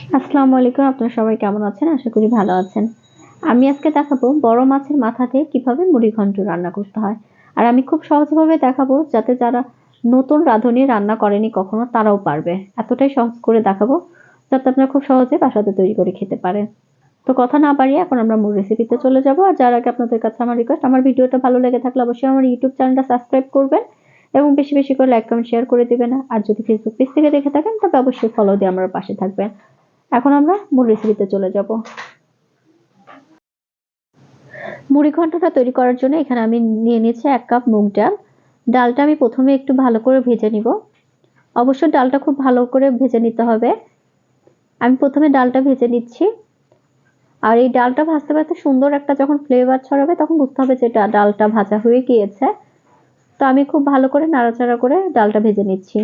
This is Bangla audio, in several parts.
আসসালামু আলাইকুম। আপনারা সবাই কেমন আছেন? আশা করি ভালো আছেন। আমি আজকে দেখাবো বড় মাছের মাথা দিয়ে কিভাবে মুড়িঘন্ট রান্না করতে হয়। আর আমি খুব সহজভাবে দেখাবো যাতে যারা নতুন রাঁধুনি রান্না করেনি কখনো তারাও পারবে। এতটাই সহজ করে দেখাবো যাতে আপনারা খুব সহজে বাসাতে তৈরি করে খেতে পারেন। তো কথা না বাড়িয়ে এখন আমরা মূল রেসিপিতে চলে যাব। আর যার আগে আপনাদের কাছে আমার রিকোয়েস্ট, আমার ভিডিওটা ভালো লেগে থাকলে অবশ্যই আমার ইউটিউব চ্যানেলটা সাবস্ক্রাইব করবেন এবং বেশি বেশি করে লাইক কমেন্ট শেয়ার করে দিবেন। আর যদি ফেসবুক পেজ থেকে দেখে থাকেন তবে অবশ্যই ফলো দিয়ে আমার পাশে থাকবেন। এখন আমরা মূল রেসিপিতে চলে যাব। মুড়ি ঘন্টটা তৈরি করার জন্য এখানে আমি নিয়ে নিয়েছি 1 কাপ মুগ ডাল। ডালটা আমি প্রথমে একটু ভালো করে ভেজে নিব। অবশ্যই ডালটা খুব ভালো করে ভেজে নিতে হবে। আমি প্রথমে ডালটা ভেজে নিচ্ছি। আর এই ডালটা ভাজতে ভাজতে সুন্দর একটা যখন ফ্লেভার ছড়াবে তখন বুঝতে হবে যে ডালটা ভাজা হয়ে গিয়েছে। তো আমি খুব ভালো করে নাড়াচাড়া করে ডালটা ভেজে নিচ্ছি।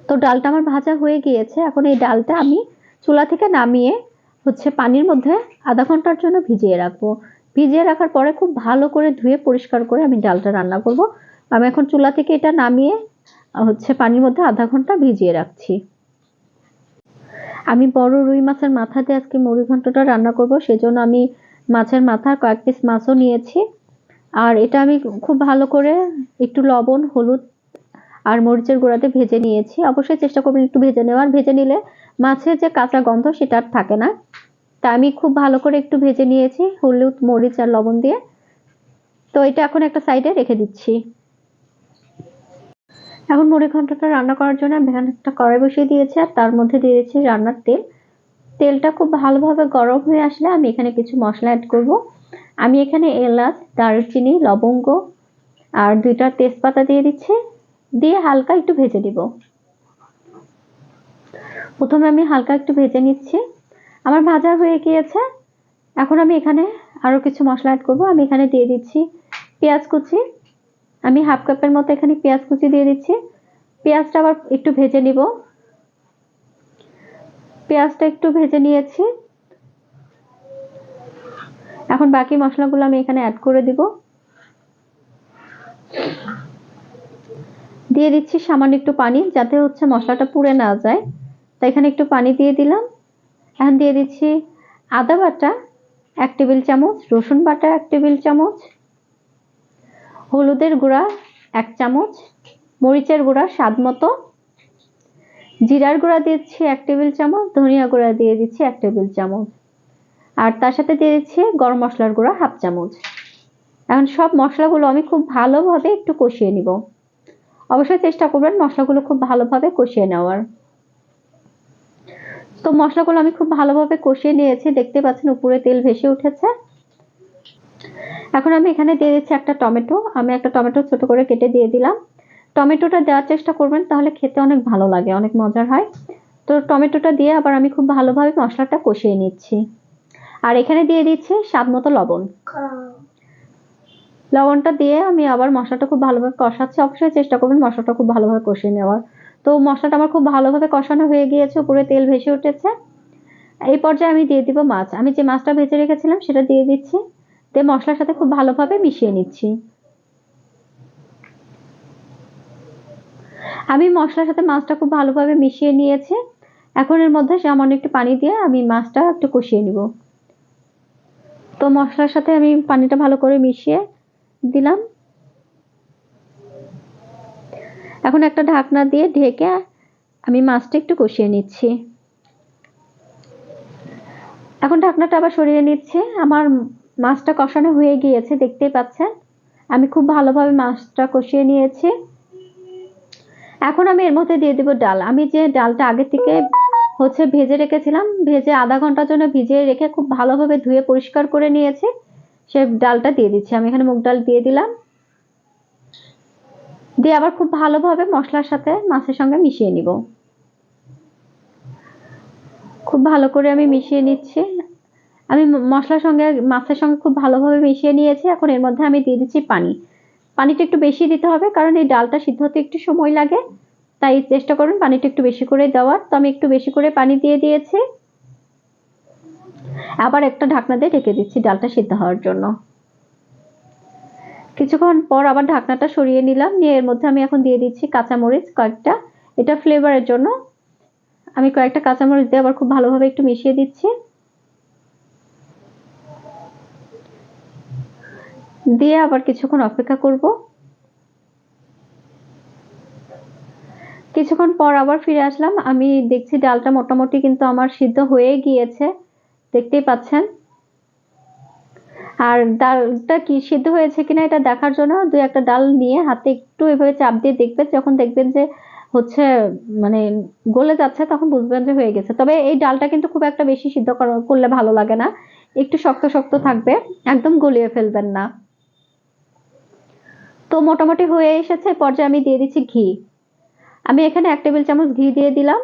তো ডালটা আমার ভাজা হয়ে গিয়েছে। এখন এই ডালটা আমি চুলা থেকে নামিয়ে পানির মধ্যে আধা ঘন্টার জন্য ভিজিয়ে রাখবো। ভিজিয়ে রাখার পরে খুব ভালো করে ধুয়ে পরিষ্কার করে আমি ডালটা রান্না করব। আমি এখন চুলা থেকে এটা নামিয়ে পানির মধ্যে আধা ঘন্টা ভিজিয়ে রাখছি। আমি বড় রুই মাছের মাথা দিয়ে আজকে মুড়ি ঘন্টটা রান্না করব, সেজন্য আমি মাছের মাথার কয়েক পিস মাছও নিয়েছি। আর এটা আমি খুব ভালো করে একটু লবণ, হলুদ আর মরিচের গুঁড়াতে ভেজে নিয়েছি। অবশ্যই চেষ্টা করবেন একটু ভেজে নেওয়ার। ভেজে নিলে মাছের যে কাঁচা গন্ধ সেটা আর থাকে না। তা আমি খুব ভালো করে একটু ভেজে নিয়েছি হলুদ, মরিচ আর লবণ দিয়ে। তো এটা এখন একটা সাইডে রেখে দিচ্ছি। এখন মুড়ি ঘন্টটা রান্না করার জন্য আমি এখানে একটা কড়াই বসিয়ে দিয়েছি আর তার মধ্যে দিয়ে দিচ্ছি রান্নার তেল। তেলটা খুব ভালোভাবে গরম হয়ে আসলে আমি এখানে কিছু মশলা অ্যাড করব। আমি এখানে এলাচ, দারুচিনি, লবঙ্গ আর 2টা তেজপাতা দিয়ে দিচ্ছি। দিয়ে হালকা একটু ভেজে দিব। প্রথমে আমি হালকা একটু ভেজে নিচ্ছি। আমার ভাজা হয়ে গিয়েছে। এখন আমি এখানে আরো কিছু মশলা অ্যাড করব। আমি এখানে দিয়ে দিচ্ছি পেঁয়াজ কুচি। আমি হাফ কাপের মতো এখানে পেঁয়াজ কুচি দিয়ে দিচ্ছি। পেঁয়াজটা আবার একটু ভেজে নিব। পেঁয়াজটা একটু ভেজে নিয়েছি। এখন বাকি মশলাগুলো আমি এখানে অ্যাড করে দিব। দিয়ে দিচ্ছি সামান্য একটু পানি যাতে মশলাটা পুড়ে না যায়। তাই এখানে একটু পানি দিয়ে দিলাম। এখন দিয়ে দিচ্ছি আদা বাটা 1 টেবিল চামচ, রসুন বাটা 1 টেবিল চামচ, হলুদের গুঁড়া 1 চামচ, মরিচের গুঁড়া স্বাদ মতো, জিরার গুঁড়া দিচ্ছি 1 টেবিল চামচ, ধনিয়া গুঁড়া দিয়ে দিচ্ছি 1 টেবিল চামচ আর তার সাথে দিয়ে দিচ্ছি গরম মশলার গুঁড়া হাফ চামচ। এখন সব মশলাগুলো আমি খুব ভালোভাবে একটু কষিয়ে নিব। অবশ্যই চেষ্টা করবেন মশলাগুলো খুব ভালোভাবে কষিয়ে নেওয়ার। তো মশলাগুলো আমি খুব ভালোভাবে কষিয়ে নিয়েছি। দেখতে পাচ্ছেন উপরে তেল ভেসে উঠেছে। এখন আমি এখানে দিয়ে দিচ্ছি একটা টমেটো। আমি একটা টমেটো ছোট করে কেটে দিয়ে দিলাম। টমেটোটা দেওয়ার চেষ্টা করবেন, তাহলে খেতে অনেক ভালো লাগে, অনেক মজার হয়। তো টমেটোটা দিয়ে আবার আমি খুব ভালোভাবে মশলাটা কষিয়ে নিচ্ছি। আর এখানে দিয়ে দিচ্ছি স্বাদ মতো লবণ। লবণটা দিয়ে আমি আবার মশলাটা খুব ভালোভাবে কষাচ্ছি। অবশ্যই চেষ্টা করবেন মশলাটা খুব ভালোভাবে কষিয়ে নেওয়ার। তো মশলাটা আমার খুব ভালোভাবে কষানো হয়ে গিয়েছে, উপরে তেল ভেসে উঠেছে। এই পর্যায়ে আমি দিয়ে দিব মাছ। আমি যে মাছটা ভেজে রেখেছিলাম সেটা দিয়ে দিচ্ছি। দিয়ে মশলার সাথে খুব ভালোভাবে মিশিয়ে নিচ্ছি। আমি মশলার সাথে মাছটা খুব ভালোভাবে মিশিয়ে নিয়েছি। এখন এর মধ্যে সামান্য একটু পানি দিয়ে আমি মাছটা একটু কষিয়ে নিব। তো মশলার সাথে আমি পানিটা ভালো করে মিশিয়ে দিলাম। এখন একটা ঢাকনা দিয়ে ঢেকে আমি মাছটা একটু কষিয়ে নিচ্ছি। এখন ঢাকনাটা আবার সরিয়ে নিচ্ছি। আমার মাছটা কষানো হয়ে গিয়েছে, দেখতেই পাচ্ছেন। আমি খুব ভালোভাবে মাছটা কষিয়ে নিয়েছি। এখন আমি এর মধ্যে দিয়ে দিব ডাল। আমি যে ডালটা আগে থেকে ভেজে রেখেছিলাম, ভেজে আধা ঘন্টার জন্য ভিজিয়ে রেখে খুব ভালোভাবে ধুয়ে পরিষ্কার করে নিয়েছি, সে ডালটা দিয়ে দিচ্ছি। আমি এখানে মুগ ডাল দিয়ে দিলাম। দিয়ে আবার খুব ভালোভাবে মশলার সাথে মাছের সঙ্গে মিশিয়ে নিব। খুব ভালো করে আমি মিশিয়ে নিচ্ছি। আমি মশলার সঙ্গে মাছের সঙ্গে খুব ভালোভাবে মিশিয়ে নিয়েছি। এখন এর মধ্যে আমি দিয়ে দিচ্ছি পানি। পানিটা একটু বেশি দিতে হবে, কারণ এই ডালটা সিদ্ধ হতে একটু সময় লাগে। তাই চেষ্টা করবেন পানিটা একটু বেশি করে দেওয়ার। তো আমি একটু বেশি করে পানি দিয়ে দিয়েছি। আবার একটা ঢাকনা দিয়ে ঢেকে দিচ্ছি ডালটা সিদ্ধ হওয়ার জন্য। কিছুক্ষণ পর আবার ঢাকনাটা সরিয়ে নিলাম। নিয়ে এর মধ্যে আমি এখন দিয়ে দিচ্ছি কাঁচামরিচ কয়েকটা, এটা ফ্লেভারের জন্য। আমি কয়েকটা কাঁচামরিচ দিয়ে আবার খুব ভালোভাবে একটু মিশিয়ে দিচ্ছি। দিয়ে আবার কিছুক্ষণ অপেক্ষা করব। কিছুক্ষণ পর আবার ফিরে আসলাম। আমি দেখছি ডালটা মোটামুটি কিন্তু আমার সিদ্ধ হয়ে গিয়েছে, দেখতেই পাচ্ছেন। আর ডালটা কি সিদ্ধ হয়েছে কিনা এটা দেখার জন্য দুই একটা ডাল নিয়ে হাতে একটু এভাবে চাপ দিয়ে দেখবেন। যখন দেখবেন যে হচ্ছে মানে গলে যাচ্ছে, তখন বুঝবেন যে হয়ে গেছে। তবে এই ডালটা কিন্তু খুব একটা বেশি সিদ্ধ করলে ভালো লাগে না, একটু শক্ত শক্ত থাকবে, একদম গলিয়ে ফেলবেন না। তো মোটামুটি হয়ে এসেছে। পর্যায়ে আমি দিয়ে দিচ্ছি ঘি। আমি এখানে 1 টেবিল চামচ ঘি দিয়ে দিলাম।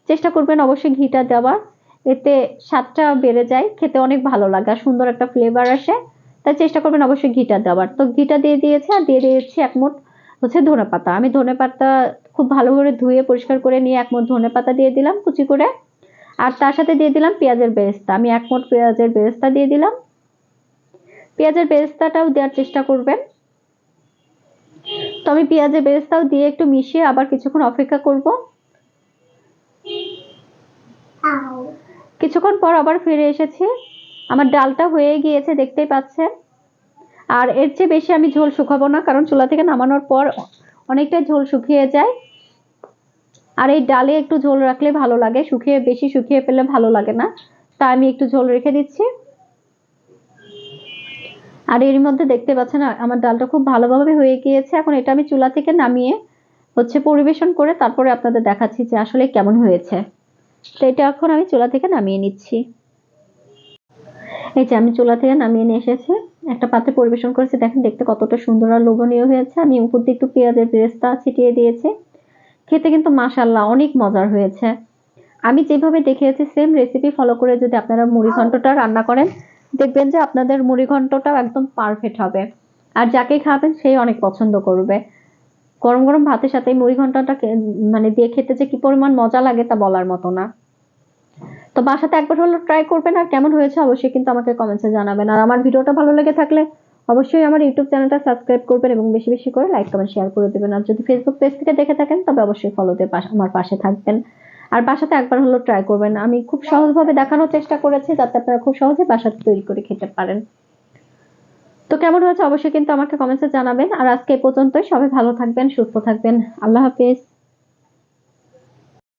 চেষ্টা করবেন অবশ্যই ঘিটা দেওয়ার, এতে স্বাদটা বেড়ে যায়, খেতে অনেক ভালো লাগে আর সুন্দর একটা ফ্লেভার আসে। তাই চেষ্টা করবেন অবশ্যই ঘিটা দেওয়ার। তো ঘিটা দিয়ে দিয়েছে, আর দিয়ে দিয়েছি 1 মুঠ হচ্ছে ধনেপাতা। আমি ধনেপাতা খুব ভালো করে ধুয়ে পরিষ্কার করে নিয়ে 1 মুঠ ধনেপাতা দিয়ে দিলাম কুচি করে। আর তার সাথে দিয়ে দিলাম পেঁয়াজের বেরেস্তা। আমি 1 মুঠ পেঁয়াজের বেরেস্তা দিয়ে দিলাম। পেঁয়াজের বেরেস্তাটাও দেওয়ার চেষ্টা করবেন। তো আমি পেঁয়াজের বেরেস্তাও দিয়ে একটু মিশিয়ে আবার কিছুক্ষণ অপেক্ষা করব। কিছুক্ষণ পর আবার ফিরে এসেছি। আমার ডালটা হয়ে গিয়েছে, দেখতেই পাচ্ছেন। আর এর চেয়ে বেশি আমি ঝোল শুকাবো না, কারণ চুলা থেকে নামানোর পর অনেকটাই ঝোল শুকিয়ে যায়। আর এই ডালে একটু ঝোল রাখলে ভালো লাগে, বেশি শুকিয়ে ফেললে ভালো লাগে না। তা আমি একটু ঝোল রেখে দিচ্ছি। আর এর মধ্যে দেখতে পাচ্ছেন আমার ডালটা খুব ভালোভাবে হয়ে গিয়েছে। এখন এটা আমি চুলা থেকে নামিয়ে হচ্ছে পরিবেশন করে তারপরে আপনাদের দেখাচ্ছি যে আসলে কেমন হয়েছে। তো এটা এখন আমি চুলা থেকে নামিয়ে নিচ্ছি। এই যে আমি চুলা থেকে নামিয়ে নিয়ে এসেছি, একটা পাত্রে পরিবেশন করেছি। দেখেন দেখতে কতটা সুন্দর আর লোভনীয় হয়েছে। আমি উপর দিয়ে একটু পেঁয়াজের বেরেস্তা ছিটিয়ে দিয়েছি। খেতে কিন্তু মাশাআল্লাহ অনেক মজার হয়েছে। আমি যেভাবে দেখিয়েছি সেম রেসিপি ফলো করে যদি আপনারা মুড়ি ঘন্টটা রান্না করেন, দেখবেন যে আপনাদের মুড়ি ঘন্টটাও একদম পারফেক্ট হবে। আর যাকে খাবেন সেই অনেক পছন্দ করবে। গরম গরম ভাতের সাথে মুড়ি ঘন্টটা মানে দিয়ে খেতে যে কি পরিমাণ মজা লাগে তা বলার মতো না। তো বাসাতে একবার হলো ট্রাই করবেন, আর কেমন হয়েছে অবশ্যই কিন্তু আমাকে কমেন্টসে জানাবেন। আর আমার ভিডিওটা ভালো লেগে থাকলে অবশ্যই আমার ইউটিউব চ্যানেলটা সাবস্ক্রাইব করবেন এবং বেশি বেশি করে লাইক কমেন্ট শেয়ার করে দেবেন। আর যদি ফেসবুক পেজ থেকে দেখে থাকেন তবে অবশ্যই ফলো দিয়ে আমার পাশে থাকবেন। আর বাসাতে একবার হলো ট্রাই করবেন। আমি খুব সহজভাবে দেখানোর চেষ্টা করেছি যাতে আপনারা খুব সহজে বাসাতে তৈরি করে খেতে পারেন। তো কেমন হয়েছে অবশ্যই কিন্তু আমাকে কমেন্টসে জানাবেন। আর আজকে এই পর্যন্তই। সবাই ভালো থাকবেন, সুস্থ থাকবেন। আল্লাহ হাফেজ।